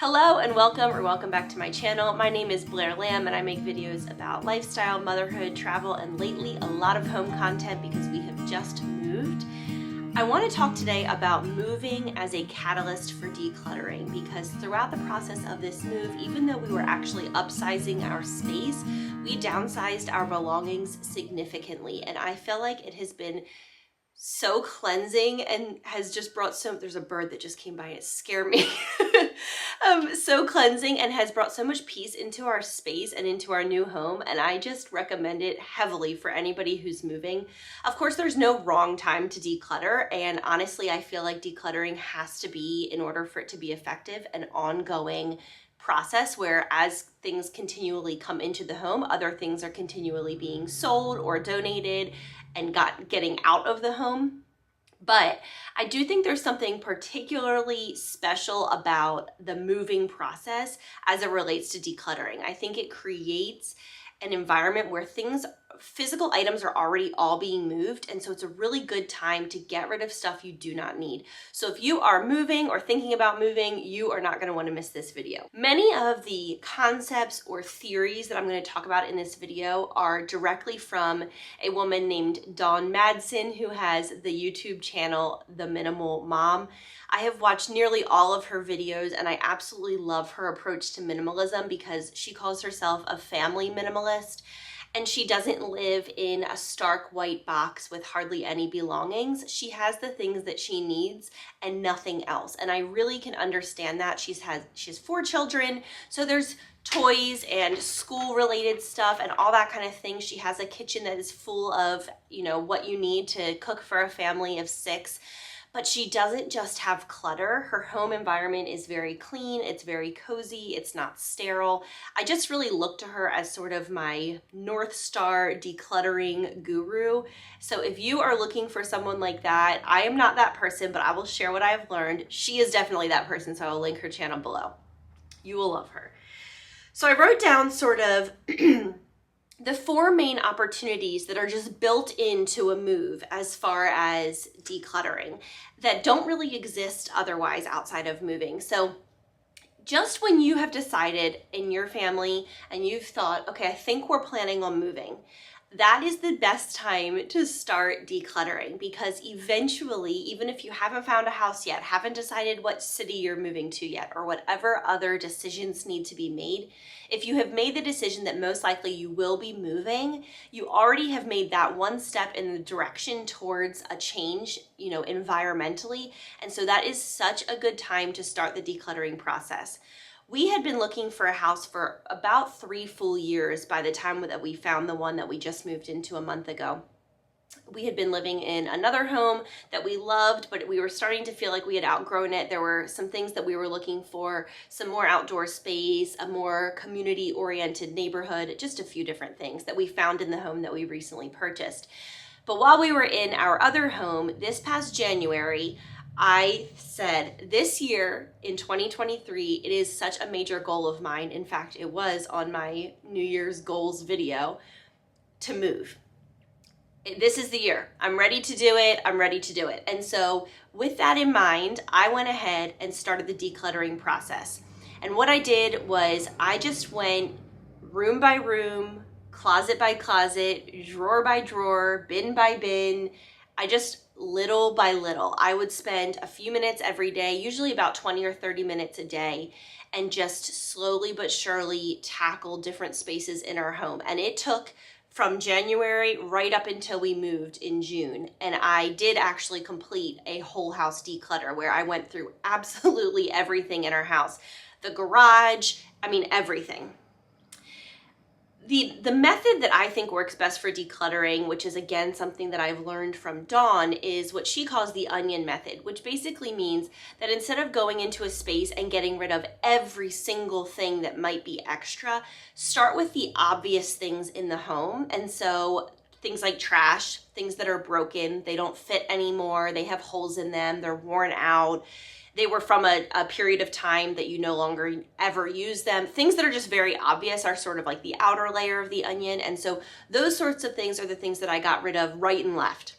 Hello and welcome back to my channel. My name is Blair Lamb and I make videos about lifestyle, motherhood, travel, and lately a lot of home content because we have just moved. I want to talk today about moving as a catalyst for decluttering because throughout the process of this move, even though we were actually upsizing our space, we downsized our belongings significantly, and I feel like it has been so cleansing and has just brought there's a bird that just came by and it scared me. So cleansing and has brought so much peace into our space and into our new home, and I just recommend it heavily for anybody who's moving. Of course, there's no wrong time to declutter, and honestly, I feel like decluttering has to be, in order for it to be effective, an ongoing process where as things continually come into the home, other things are continually being sold or donated and getting out of the home. But I do think there's something particularly special about the moving process as it relates to decluttering. I think it creates an environment where physical items are already all being moved, and so it's a really good time to get rid of stuff you do not need. So if you are moving or thinking about moving, you are not going to want to miss this video. Many of the concepts or theories that I'm going to talk about in this video are directly from a woman named Dawn Madsen, who has the YouTube channel The Minimal Mom. I have watched nearly all of her videos and I absolutely love her approach to minimalism because she calls herself a family minimalist. And she doesn't live in a stark white box with hardly any belongings. She has the things that she needs and nothing else. And I really can understand that. She has 4 children, so there's toys and school related stuff and all that kind of thing. She has a kitchen that is full of, what you need to cook for a family of 6. But she doesn't just have clutter. Her home environment is very clean, it's very cozy, it's not sterile. I just really look to her as sort of my North Star decluttering guru. So if you are looking for someone like that, I am not that person, but I will share what I've learned. She is definitely that person, so I will link her channel below. You will love her. So I wrote down sort of the 4 main opportunities that are just built into a move as far as decluttering that don't really exist otherwise outside of moving. So just when you have decided in your family and you've thought, okay, I think we're planning on moving, that is the best time to start decluttering, because eventually, even if you haven't found a house yet, haven't decided what city you're moving to yet, or whatever other decisions need to be made, if you have made the decision that most likely you will be moving, you already have made that one step in the direction towards a change, environmentally. And so that is such a good time to start the decluttering process. We had been looking for a house for about 3 full years by the time that we found the one that we just moved into a month ago. We had been living in another home that we loved, but we were starting to feel like we had outgrown it. There were some things that we were looking for, some more outdoor space, a more community-oriented neighborhood, just a few different things that we found in the home that we recently purchased. But while we were in our other home this past January, I said this year in 2023, it is such a major goal of mine. In fact, it was on my New Year's goals video to move. This is the year. I'm ready to do it. I'm ready to do it. And so with that in mind, I went ahead and started the decluttering process. And what I did was I just went room by room, closet by closet, drawer by drawer, bin by bin. Little by little, I would spend a few minutes every day, usually about 20 or 30 minutes a day, and just slowly but surely tackle different spaces in our home. And it took from January right up until we moved in June. And I did actually complete a whole house declutter where I went through absolutely everything in our house. The garage, everything. The method that I think works best for decluttering, which is again something that I've learned from Dawn, is what she calls the onion method, which basically means that instead of going into a space and getting rid of every single thing that might be extra, start with the obvious things in the home. And so things like trash, things that are broken, they don't fit anymore, they have holes in them, they're worn out, they were from a period of time that you no longer ever use them. Things that are just very obvious are sort of like the outer layer of the onion. And so those sorts of things are the things that I got rid of right and left.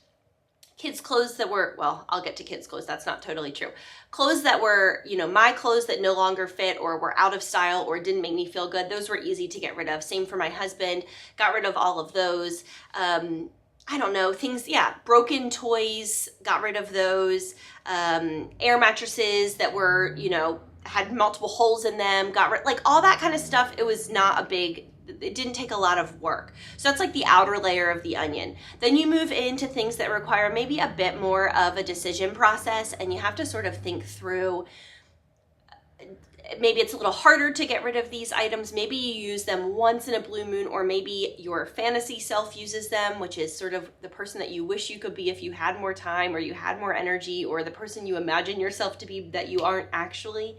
kids' clothes that were, well, I'll get to kids' clothes, that's not totally true. Clothes that were, my clothes that no longer fit or were out of style or didn't make me feel good, those were easy to get rid of. Same for my husband, got rid of all of those. I don't know, things, broken toys, got rid of those. Air mattresses that were, had multiple holes in them, got rid, like all that kind of stuff. It was not a big, it didn't take a lot of work. So that's like the outer layer of the onion. Then you move into things that require maybe a bit more of a decision process, and you have to sort of think through, maybe it's a little harder to get rid of these items. Maybe you use them once in a blue moon, or maybe your fantasy self uses them, which is sort of the person that you wish you could be if you had more time or you had more energy, or the person you imagine yourself to be that you aren't actually.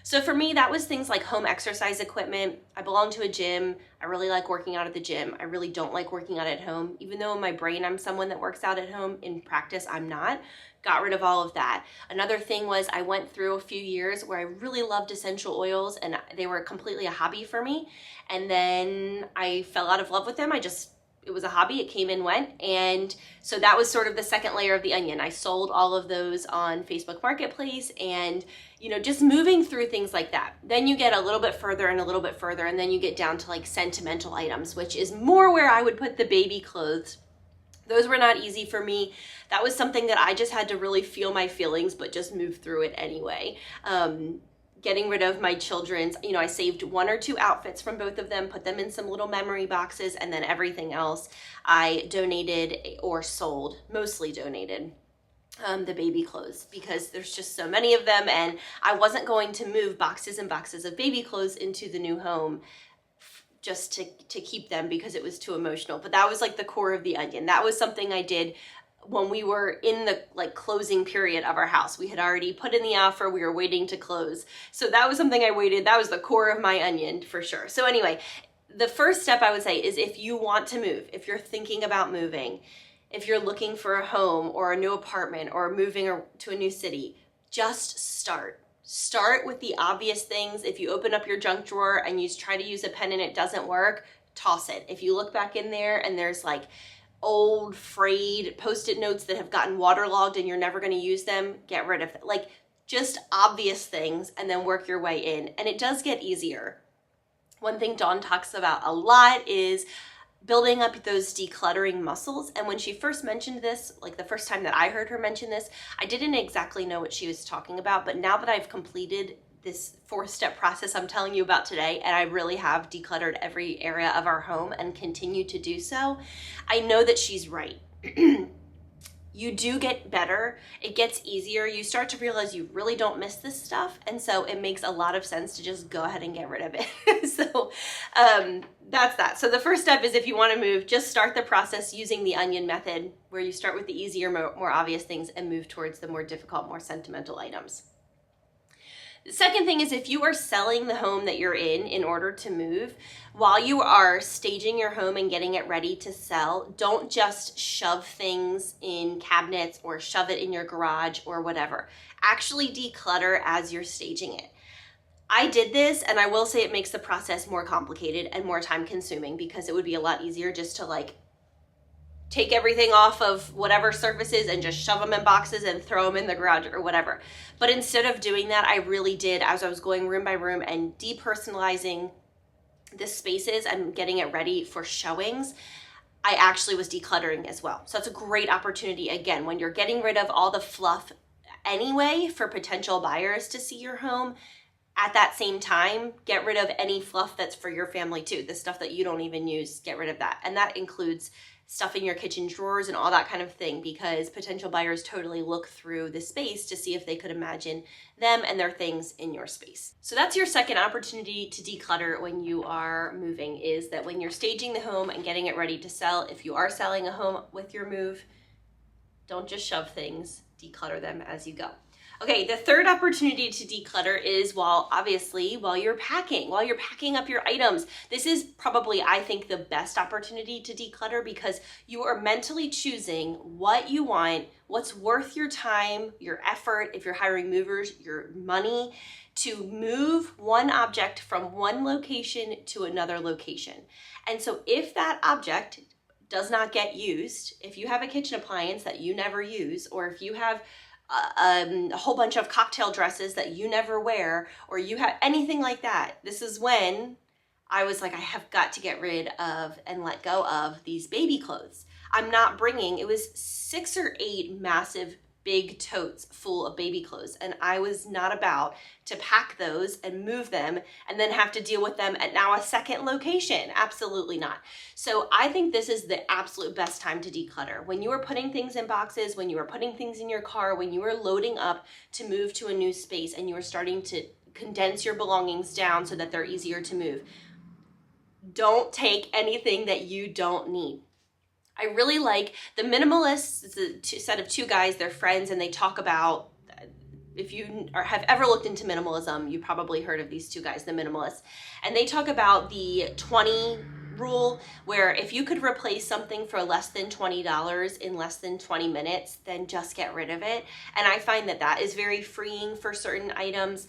So for me, that was things like home exercise equipment. I belong to a gym. I really like working out at the gym. I really don't like working out at home. Even though in my brain I'm someone that works out at home, in practice I'm not. Got rid of all of that. Another thing was I went through a few years where I really loved essential oils and they were completely a hobby for me. And then I fell out of love with them. It was a hobby, it came and went. And so that was sort of the second layer of the onion. I sold all of those on Facebook Marketplace and, just moving through things like that. Then you get a little bit further and a little bit further, and then you get down to like sentimental items, which is more where I would put the baby clothes. Those were not easy for me. That was something that I just had to really feel my feelings, but just move through it anyway. Getting rid of my children's, I saved 1 or 2 outfits from both of them, put them in some little memory boxes, and then everything else I donated or sold, mostly donated, the baby clothes, because there's just so many of them, and I wasn't going to move boxes and boxes of baby clothes into the new home just to keep them because it was too emotional. But that was like the core of the onion. That was something I did when we were in the closing period of our house. We had already put in the offer, we were waiting to close. So that was something I waited, that was the core of my onion for sure. So anyway, the first step I would say is if you want to move, if you're thinking about moving, if you're looking for a home or a new apartment or moving to a new city, just start. Start with the obvious things. If you open up your junk drawer and you try to use a pen and it doesn't work, toss it. If you look back in there and there's old frayed Post-it notes that have gotten waterlogged and you're never going to use them, get rid of it. Just obvious things, and then work your way in. And it does get easier. One thing Dawn talks about a lot is building up those decluttering muscles. And when she first mentioned this, the first time that I heard her mention this, I didn't exactly know what she was talking about. But now that I've completed this 4-step process I'm telling you about today, and I really have decluttered every area of our home and continue to do so, I know that she's right. You do get better. It gets easier. You start to realize you really don't miss this stuff. And so it makes a lot of sense to just go ahead and get rid of it. So that's that. So the first step is if you want to move, just start the process using the onion method, where you start with the easier, more obvious things and move towards the more difficult, more sentimental items. The second thing is if you are selling the home that you're in order to move, while you are staging your home and getting it ready to sell, don't just shove things in cabinets or shove it in your garage or whatever. Actually declutter as you're staging it. I did this, and I will say it makes the process more complicated and more time consuming, because it would be a lot easier just to take everything off of whatever surfaces and just shove them in boxes and throw them in the garage or whatever. But instead of doing that, I really did, as I was going room by room and depersonalizing the spaces and getting it ready for showings, I actually was decluttering as well. So that's a great opportunity, again, when you're getting rid of all the fluff anyway for potential buyers to see your home. At that same time, get rid of any fluff that's for your family too. The stuff that you don't even use, get rid of that. And that includes stuff in your kitchen drawers and all that kind of thing, because potential buyers totally look through the space to see if they could imagine them and their things in your space. So that's your second opportunity to declutter when you are moving, is that when you're staging the home and getting it ready to sell, if you are selling a home with your move, don't just shove things, declutter them as you go. Okay, the third opportunity to declutter is while you're packing up your items. This is probably, I think, the best opportunity to declutter, because you are mentally choosing what you want, what's worth your time, your effort, if you're hiring movers, your money, to move one object from one location to another location. And so if that object does not get used, if you have a kitchen appliance that you never use, or if you have a whole bunch of cocktail dresses that you never wear, or you have anything like that, this is when I was like, I have got to get rid of and let go of these baby clothes. I'm not bringing, it was 6 or 8 massive big totes full of baby clothes, and I was not about to pack those and move them and then have to deal with them at now a second location. Absolutely not. So I think this is the absolute best time to declutter. When you are putting things in boxes, when you are putting things in your car, when you are loading up to move to a new space and you are starting to condense your belongings down so that they're easier to move, don't take anything that you don't need. I really like the Minimalists. It's a set of 2 guys, they're friends, and they talk about, if you have ever looked into minimalism, you probably heard of these 2 guys, the Minimalists. And they talk about the 20 rule, where if you could replace something for less than $20 in less than 20 minutes, then just get rid of it. And I find that that is very freeing for certain items,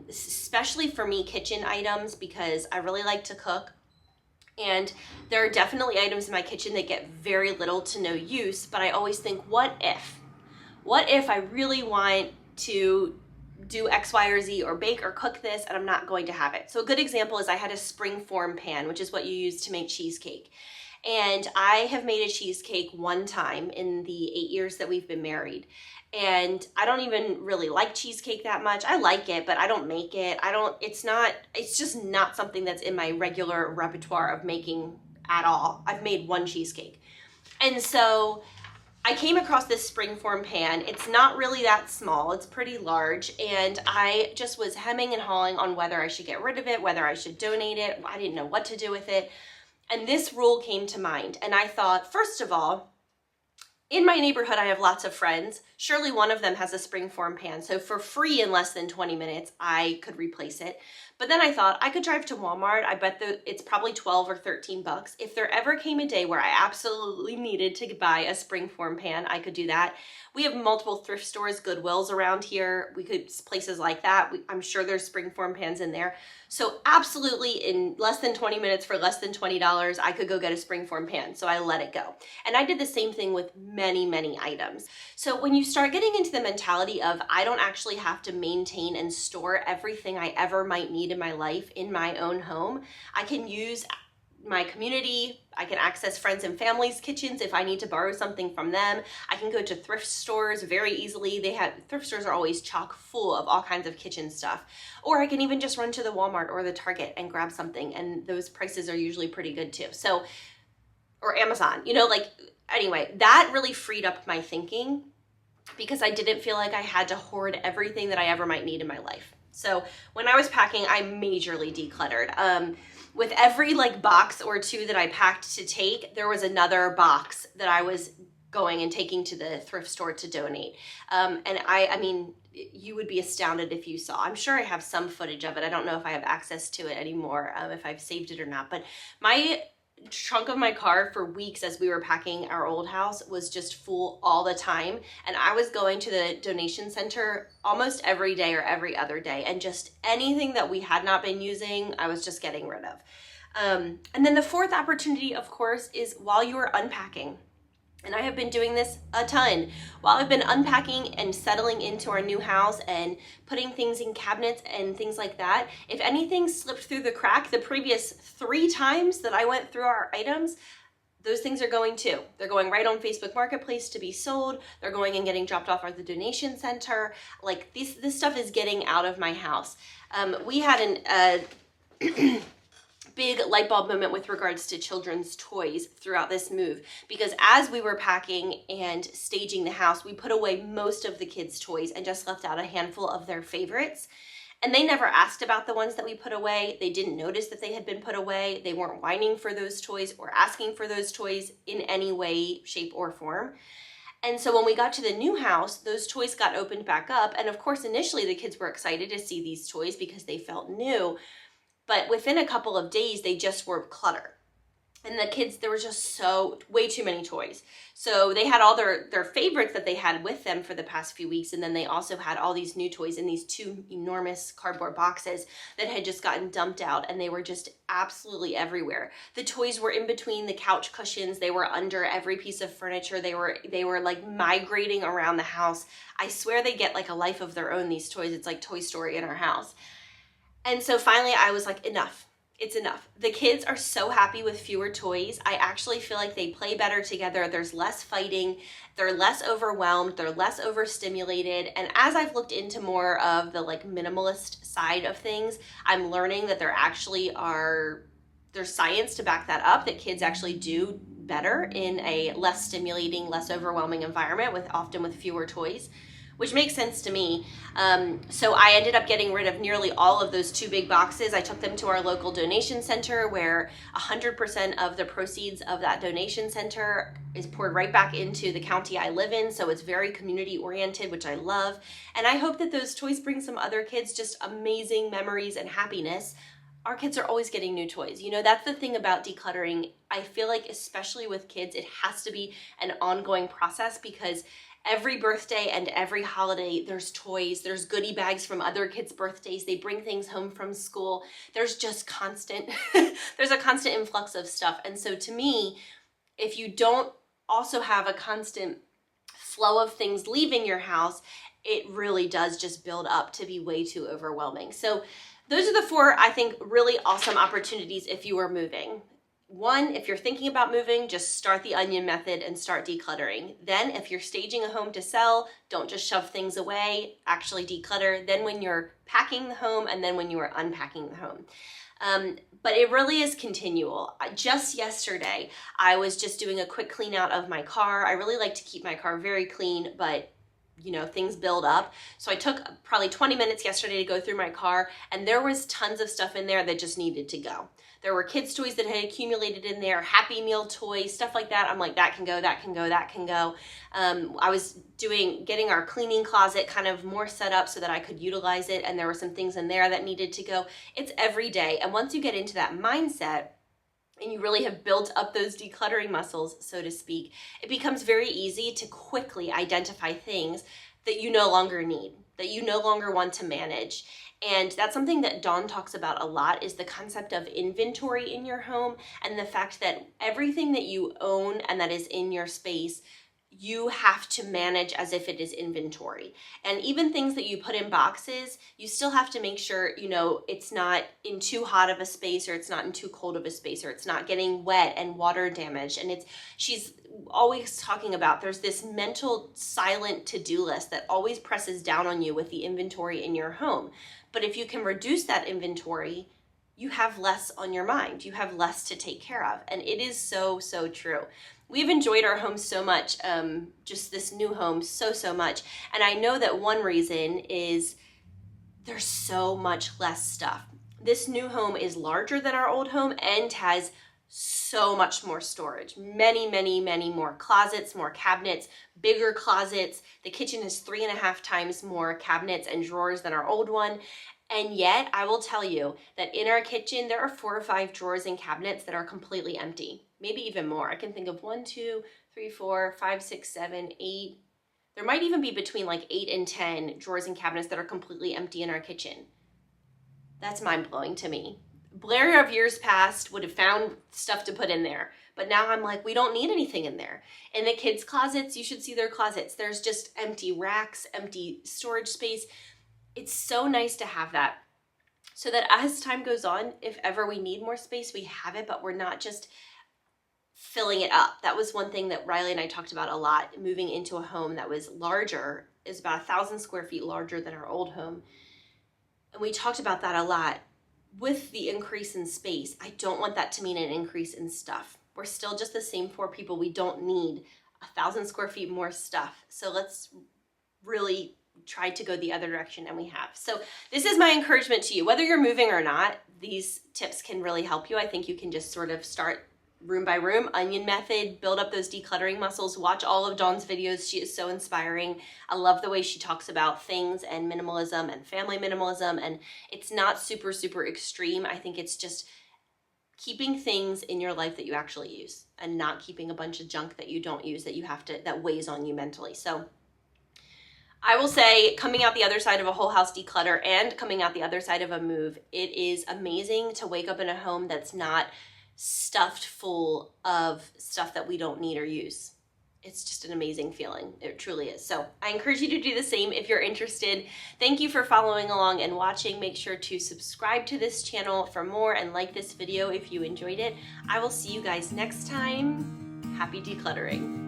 especially for me, kitchen items, because I really like to cook. And there are definitely items in my kitchen that get very little to no use, but I always think, what if? What if I really want to do X, Y, or Z, or bake or cook this, and I'm not going to have it? So a good example is I had a springform pan, which is what you use to make cheesecake. And I have made a cheesecake one time in the 8 years that we've been married. And I don't even really like cheesecake that much. I like it, but I don't make it. It's just not something that's in my regular repertoire of making at all. I've made one cheesecake. And so I came across this springform pan. It's not really that small, it's pretty large. And I just was hemming and hawing on whether I should get rid of it, whether I should donate it. I didn't know what to do with it. And this rule came to mind. And I thought, first of all, in my neighborhood, I have lots of friends. Surely one of them has a springform pan. So for free in less than 20 minutes, I could replace it. But then I thought I could drive to Walmart. I bet it's probably 12 or 13 bucks. If there ever came a day where I absolutely needed to buy a springform pan, I could do that. We have multiple thrift stores, Goodwills around here. Places like that. I'm sure there's springform pans in there. So absolutely in less than 20 minutes for less than $20, I could go get a springform pan. So I let it go. And I did the same thing with many, many items. So when you start getting into the mentality of, I don't actually have to maintain and store everything I ever might need in my life in my own home, I can use my community, I can access friends and family's kitchens if I need to borrow something from them. I can go to thrift stores very easily. Thrift stores are always chock full of all kinds of kitchen stuff. Or I can even just run to the Walmart or the Target and grab something, and those prices are usually pretty good too. So, or Amazon, anyway, that really freed up my thinking because I didn't feel like I had to hoard everything that I ever might need in my life. So when I was packing, I majorly decluttered. With every box or 2 that I packed to take, there was another box that I was going and taking to the thrift store to donate. And I mean, you would be astounded if you saw. I'm sure I have some footage of it. I don't know if I have access to it anymore, if I've saved it or not. But my trunk of my car for weeks as we were packing our old house was just full all the time. And I was going to the donation center almost every day or every other day. And just anything that we had not been using, I was just getting rid of. And then the 4th opportunity, of course, is while you are unpacking. And I have been doing this a ton. While I've been unpacking and settling into our new house and putting things in cabinets and things like that, if anything slipped through the crack the previous 3 times that I went through our items, those things are going too. They're going right on Facebook Marketplace to be sold. They're going and getting dropped off at the donation center. This stuff is getting out of my house. We had an big light bulb moment with regards to children's toys throughout this move, because as we were packing and staging the house, we put away most of the kids' toys and just left out a handful of their favorites. And they never asked about the ones that we put away. They didn't notice that they had been put away. They weren't whining for those toys or asking for those toys in any way, shape, or form. And so when we got to the new house, those toys got opened back up. And of course, initially the kids were excited to see these toys because they felt new. But within a couple of days, they just were clutter. And the kids, there were just way too many toys. So they had all their favorites that they had with them for the past few weeks. And then they also had all these new toys in these 2 enormous cardboard boxes that had just gotten dumped out. And they were just absolutely everywhere. The toys were in between the couch cushions. They were under every piece of furniture. They were like migrating around the house. I swear they get like a life of their own, these toys. It's like Toy Story in our house. And so finally I was like, enough. It's enough. The kids are so happy with fewer toys. I actually feel like they play better together. There's less fighting. They're less overwhelmed. They're less overstimulated. And as I've looked into more of the like minimalist side of things, I'm learning that there's science to back that up, that kids actually do better in a less stimulating, less overwhelming environment often with fewer toys, which makes sense to me. So I ended up getting rid of nearly all of those 2 big boxes. I took them to our local donation center where 100% of the proceeds of that donation center is poured right back into the county I live in. So it's very community oriented, which I love. And I hope that those toys bring some other kids just amazing memories and happiness. Our kids are always getting new toys. You know, that's the thing about decluttering. I feel like especially with kids, it has to be an ongoing process because every birthday and every holiday, there's toys, there's goodie bags from other kids' birthdays. They bring things home from school. There's just there's a constant influx of stuff. And so to me, if you don't also have a constant flow of things leaving your house, it really does just build up to be way too overwhelming. So those are the 4, I think, really awesome opportunities if you are moving. 1, if you're thinking about moving, just start the onion method and start decluttering. Then if you're staging a home to sell, don't just shove things away, actually declutter. Then when you're packing the home, and then when you are unpacking the home. But it really is continual. Just yesterday, I was just doing a quick clean out of my car. I really like to keep my car very clean, but you know, things build up. So I took probably 20 minutes yesterday to go through my car, and there was tons of stuff in there that just needed to go. There were kids' toys that had accumulated in there, Happy Meal toys, stuff like that. I'm like, that can go, that can go, that can go. I was getting our cleaning closet kind of more set up so that I could utilize it, and there were some things in there that needed to go. It's every day. And once you get into that mindset, and you really have built up those decluttering muscles, so to speak, it becomes very easy to quickly identify things that you no longer need, that you no longer want to manage. And that's something that Dawn talks about a lot, is the concept of inventory in your home, and the fact that everything that you own and that is in your space, you have to manage as if it is inventory. And even things that you put in boxes, you still have to make sure, you know, it's not in too hot of a space, or it's not in too cold of a space, or it's not getting wet and water damaged. And she's always talking about, there's this mental silent to-do list that always presses down on you with the inventory in your home. But if you can reduce that inventory, you have less on your mind. You have less to take care of. And it is so, so true. We've enjoyed our home so much, just this new home so much. And I know that one reason is there's so much less stuff. This new home is larger than our old home and has so much more storage. Many more closets, more cabinets, bigger closets. The kitchen has 3.5 times more cabinets and drawers than our old one. And yet, I will tell you that in our kitchen, there are 4 or 5 drawers and cabinets that are completely empty. Maybe even more. I can think of 1, 2, 3, 4, 5, 6, 7, 8. There might even be between like 8 and 10 drawers and cabinets that are completely empty in our kitchen. That's mind-blowing to me. Blair of years past would have found stuff to put in there. But now I'm like, we don't need anything in there. In the kids' closets, you should see their closets. There's just empty racks, empty storage space. It's so nice to have that, so that as time goes on, if ever we need more space, we have it, but we're not just filling it up. That was one thing that Riley and I talked about a lot, moving into a home that was larger, is about 1,000 square feet larger than our old home. And we talked about that a lot. With the increase in space, I don't want that to mean an increase in stuff. We're still just the same 4 people. We don't need 1,000 square feet more stuff. So let's really try to go the other direction, and we have. So this is my encouragement to you. Whether you're moving or not, these tips can really help you. I think you can just sort of start room by room, onion method, build up those decluttering muscles. Watch all of Dawn's videos. She is so inspiring. I love the way she talks about things and minimalism and family minimalism, and it's not super extreme. I think it's just keeping things in your life that you actually use and not keeping a bunch of junk that you don't use that weighs on you mentally. So I will say, coming out the other side of a whole house declutter and coming out the other side of a move, it is amazing to wake up in a home that's not stuffed full of stuff that we don't need or use. It's just an amazing feeling. It truly is. So I encourage you to do the same if you're interested. Thank you for following along and watching. Make sure to subscribe to this channel for more and like this video if you enjoyed it. I will see you guys next time. Happy decluttering.